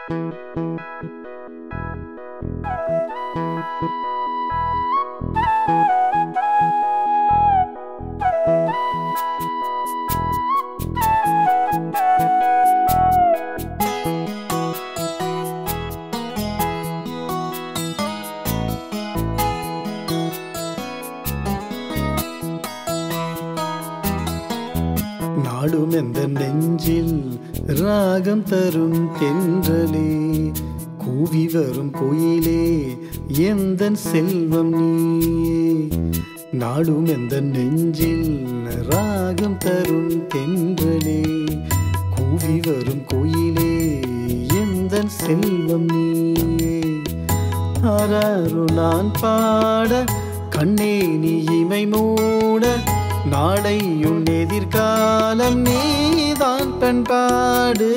நாடும் எந்த நெஞ்சில் ராகம் தரும் தென்றலே, கூவி வரும் கோயிலே எந்தன் செல்வம் நீயே. நாடும் எந்த நெஞ்சில் ராகம் தரும் தென்றலே, கூவி வரும் கோயிலே எந்தன் செல்வம் நீயே. ஆராரோ நான் பாட கண்ணே நீ இமை மூட, நாளை உன் எதிர்காலம் நீதான் பண்பாடு.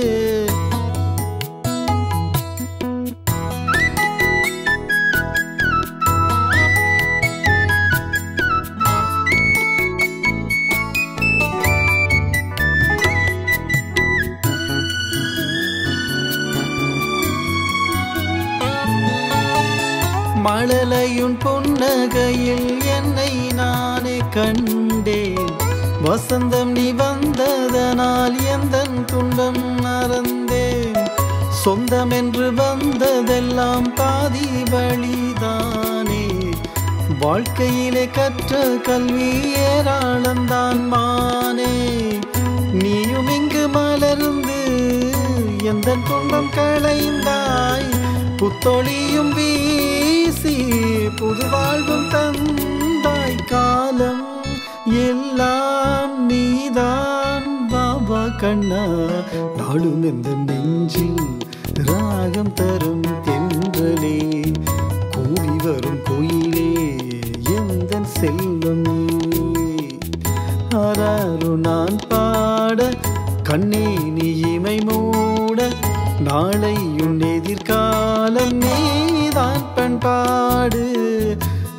மழலையுன் பொன்னகையில் என்னை நானே கண்டேன், வசந்தம் நீ வந்ததனால் எந்தன் துன்பம் மறந்தேன். சொந்தம் என்று வந்ததெல்லாம் பாதி வழிதானே, வாழ்க்கையிலே கற்ற கல்வி ஏராளந்தான் மானே. நீயும் இங்கு மலர்ந்து எந்தன் துன்பம் களைந்தாய், புத்தொழியும் வீசி புது வாழ்வும் தந்தாய். காலம் எல்லாம் நீதான் பாபா கண்ணா, நாடும் எந்த நெஞ்சில் ராகம் தரும் தென்றலே, கூவி வரும் கோயிலே எந்தன் செல்வம் நீயே. ஆராரோ நான் பாட கண்ணே நீ இமை மூட, நாளை உன் எதிர்காலம் நீதான் பண்பாடு.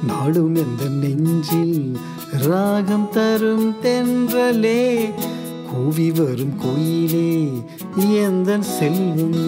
நாடும் எந்த நெஞ்சில் ராகம் தரும் தென்றலே, கூவி வரும் கோயிலே எந்தன் செல்வம் நீ.